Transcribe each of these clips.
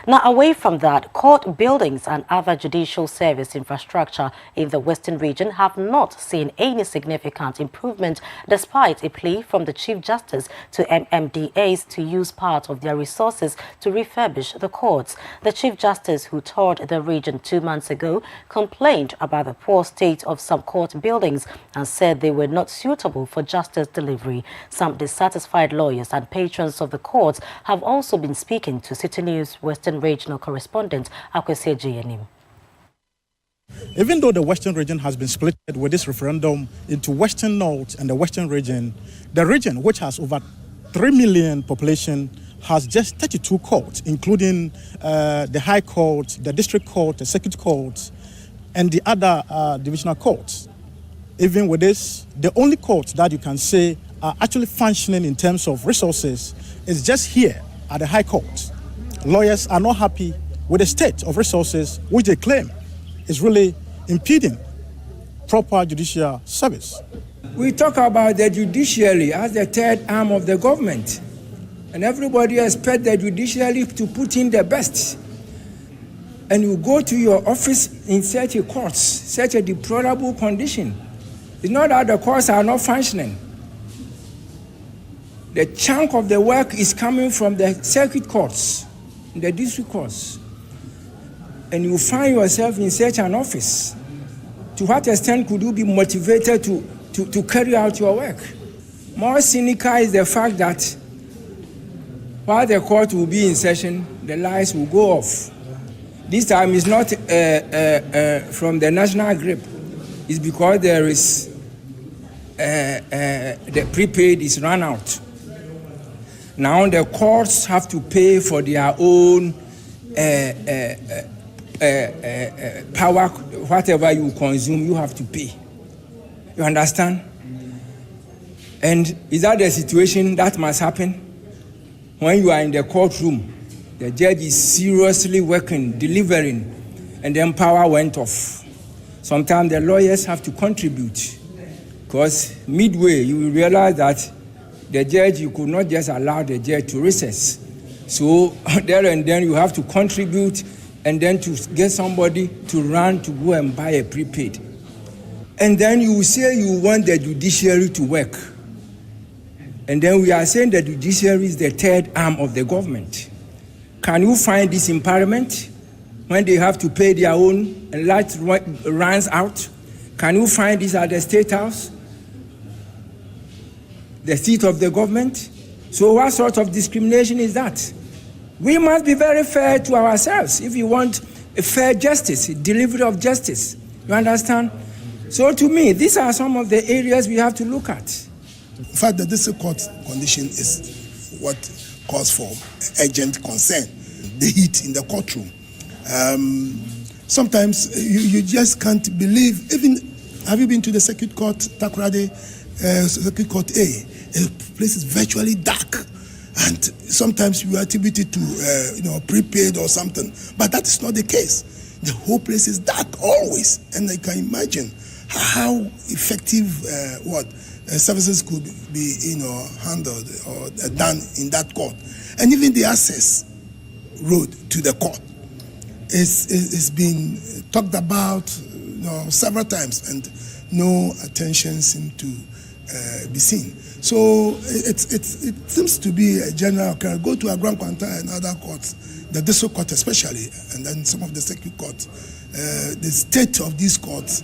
Now, away from that, court buildings and other judicial service infrastructure in the Western region have not seen any significant improvement despite a plea from the Chief Justice to MMDAs to use part of their resources to refurbish the courts. The Chief Justice, who toured the region 2 months ago, complained about the poor state of some court buildings and said they were not suitable for justice delivery. Some dissatisfied lawyers and patrons of the courts have also been speaking to City News Western Regional Correspondent Akwesi Ejianim. Even though the Western region has been split with this referendum into Western North and the Western region, the region, which has over 3 million population, has just 32 courts, including the High Court, the District Court, the Circuit Court, and the other divisional courts. Even with this, the only courts that you can say are actually functioning in terms of resources is just here at the High Court. Lawyers are not happy with the state of resources, which they claim is really impeding proper judicial service. We talk about the judiciary as the third arm of the government, and everybody expects the judiciary to put in the best. And you go to your office in such a courts, such a deplorable condition. It's not that the courts are not functioning. The chunk of the work is coming from the circuit courts, the district courts, and you find yourself in such an office. To what extent could you be motivated to carry out your work? More cynical is the fact that while the court will be in session, the lights will go off. This time is not from the national grip. It's because there is the prepaid is run out. Now the courts have to pay for their own power. Whatever you consume, you have to pay. You understand? And is that the situation that must happen? When you are in the courtroom, the judge is seriously working, delivering, and then power went off. Sometimes the lawyers have to contribute, because midway you will realize that the judge, you could not just allow the judge to recess. So there and then you have to contribute and then to get somebody to run to go and buy a prepaid. And then you say you want the judiciary to work. And then we are saying the judiciary is the third arm of the government. Can you find this in Parliament when they have to pay their own and light runs out? Can you find this at the State House, the seat of the government? So what sort of discrimination is that? We must be very fair to ourselves if you want a fair justice, a delivery of justice. You understand? So to me, these are some of the areas we have to look at. In fact, the district court condition is what calls for urgent concern, the heat in the courtroom. Sometimes you just can't believe, even, have you been to the Circuit Court, Takoradi, Circuit Court A? The place is virtually dark. And sometimes you attribute it to, prepaid or something. But that is not the case. The whole place is dark always. And I can imagine how effective services could be, handled or done in that court. And even the access road to the court is being talked about, several times, and no attention seems to be seen. So it seems to be a general occurrence. Go to a Grand Quanta and other courts, the district court especially, and then some of the circuit courts. The state of these courts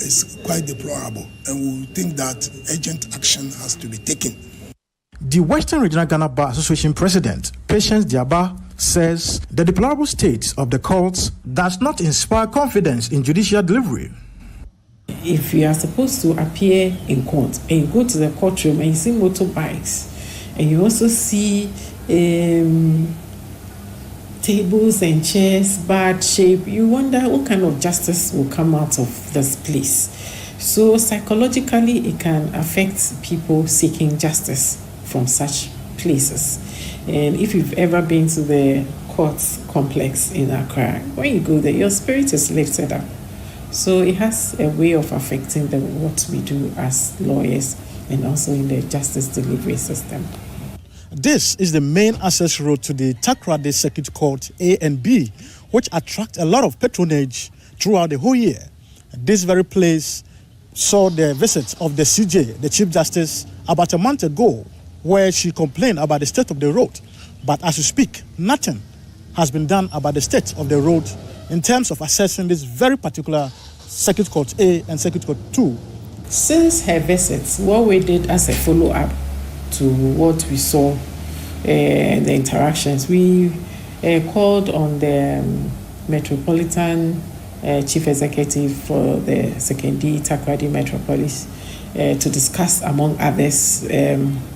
is quite deplorable, and we think that urgent action has to be taken. The Western Regional Ghana Bar Association President, Patience Diaba, says the deplorable state of the courts does not inspire confidence in judicial delivery. If you are supposed to appear in court and you go to the courtroom and you see motorbikes and you also see tables and chairs bad shape, you wonder what kind of justice will come out of this place. So psychologically it can affect people seeking justice from such places. And if you've ever been to the courts complex in Accra, when you go there, your spirit is lifted up. So it has a way of affecting what we do as lawyers and also in the justice delivery system. This is the main access road to the Takoradi Circuit Court A and B, which attract a lot of patronage throughout the whole year. This very place saw the visit of the CJ, the Chief Justice, about a month ago, where she complained about the state of the road. But as we speak, nothing has been done about the state of the road in terms of assessing this very particular Circuit Court A and Circuit Court 2. Since her visits, what we did as a follow-up to what we saw, the interactions, we called on the Metropolitan Chief Executive for the Sekondi-Takoradi Metropolis to discuss, among others,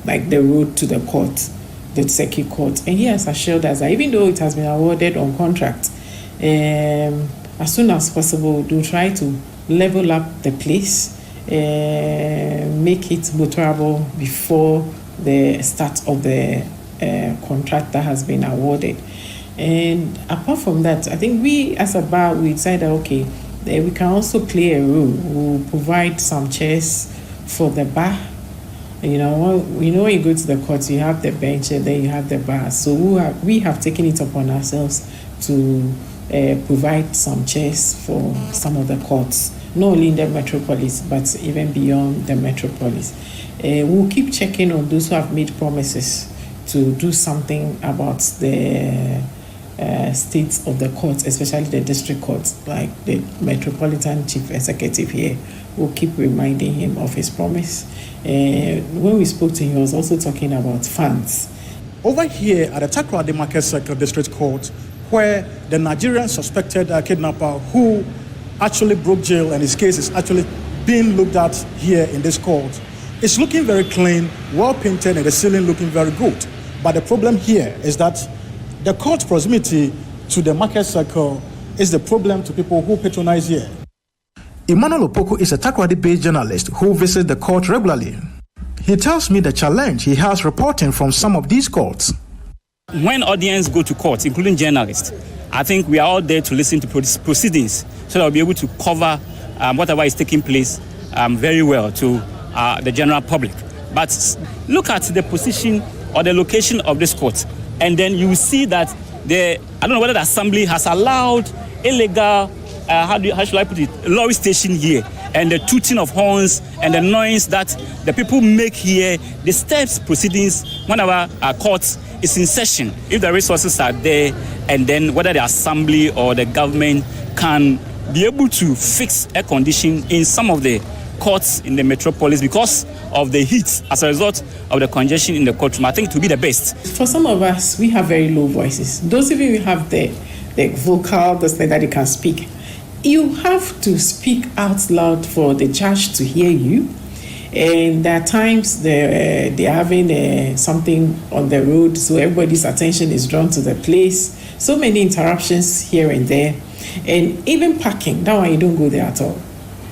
like the road to the court, the Circuit Court. And he has assured us that even though it has been awarded on contract, as soon as possible, they'll try to level up the place, make it motorable before the start of the contract that has been awarded. And apart from that, I think we as a bar, we decided, okay, we can also play a role. We'll provide some chairs for the bar. You know, when you go to the court, you have the bench and then you have the bar. So we have taken it upon ourselves to provide some chairs for some of the courts, not only in the metropolis, but even beyond the metropolis. We'll keep checking on those who have made promises to do something about the state of the courts, especially the district courts, like the Metropolitan Chief Executive here. We'll keep reminding him of his promise. When we spoke to him, he was also talking about funds. Over here at the Takoradi Market Circle District Court, where the Nigerian suspected kidnapper who actually broke jail and his case is actually being looked at here in this court, it's looking very clean, well painted, and the ceiling looking very good. But the problem here is that the court proximity to the market circle is the problem to people who patronize here. Emmanuel Opoku is a Takoradi-based journalist who visits the court regularly. He tells me the challenge he has reporting from some of these courts. When audience go to court, including journalists, I think we are all there to listen to proceedings so that we'll be able to cover whatever is taking place very well to the general public. But look at the position or the location of this court, and then you will see that I don't know whether the assembly has allowed illegal, how should I put it, lorry station here, and the tooting of horns and the noise that the people make here disturbs proceedings whenever a court is in session. If the resources are there, and then whether the assembly or the government can be able to fix air condition in some of the courts in the metropolis because of the heat as a result of the congestion in the courtroom, I think it will be the best. For some of us, we have very low voices. Those of you who have the vocal, the that you can speak, you have to speak out loud for the judge to hear you. And there are times they're having something on the road, so everybody's attention is drawn to the place. So many interruptions here and there. And even parking, that one you don't go there at all.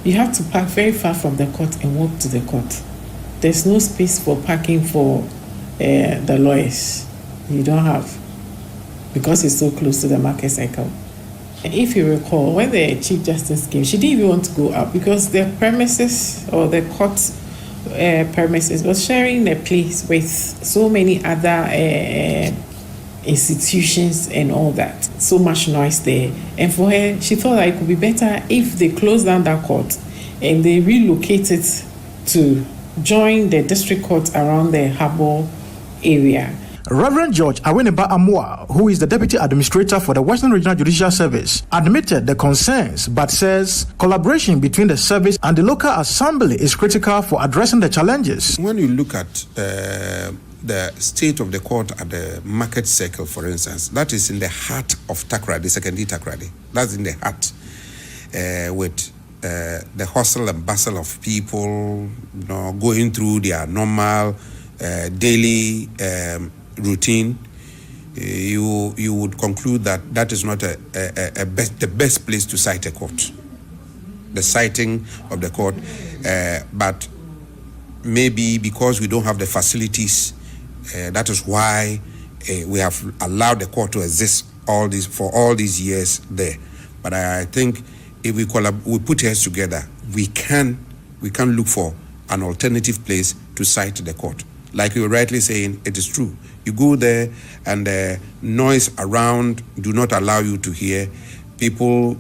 You have to park very far from the court and walk to the court. There's no space for parking for the lawyers. You don't have, because it's so close to the market cycle. If you recall, when the Chief Justice came, she didn't even want to go up because the premises or the court premises was sharing a place with so many other institutions and all that. So much noise there. And for her, she thought that it could be better if they closed down that court and they relocated to join the district court around the Harbour area. Reverend George Aweniba Amua, who is the Deputy Administrator for the Western Regional Judicial Service, admitted the concerns but says collaboration between the service and the local assembly is critical for addressing the challenges. When you look at the state of the court at the market circle, for instance, that is in the heart of Takoradi, Sekondi-Takoradi. That's in the heart with the hustle and bustle of people, going through their normal daily routine. You would conclude that is not the best place to cite a court, the citing of the court, but maybe because we don't have the facilities, that is why we have allowed the court to exist for all these years there. But I think if we put heads together, we can look for an alternative place to cite the court. Like you were rightly saying, it is true. You go there and the noise around do not allow you to hear. People,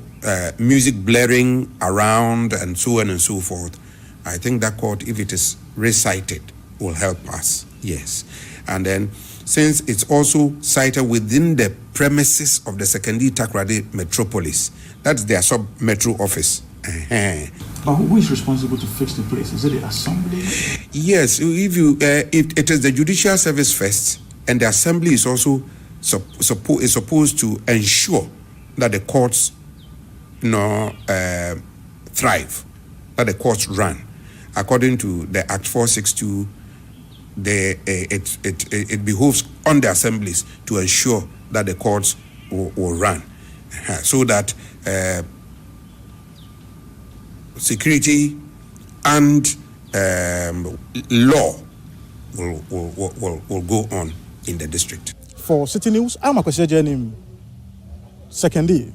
music blaring around and so on and so forth. I think that court, if it is recited, will help us, yes. And then, since it's also cited within the premises of the Sekondi-Takoradi metropolis, that's their sub-metro office. But who is responsible to fix the place? Is it the assembly? Yes, if it is the judicial service first, and the assembly is also supposed to ensure that the courts, thrive, that the courts run. According to the Act 462, it behoves on the assemblies to ensure that the courts will run, so that security and law will go on in the district. For City News, I'm Akwesi Jenim, Sekondi.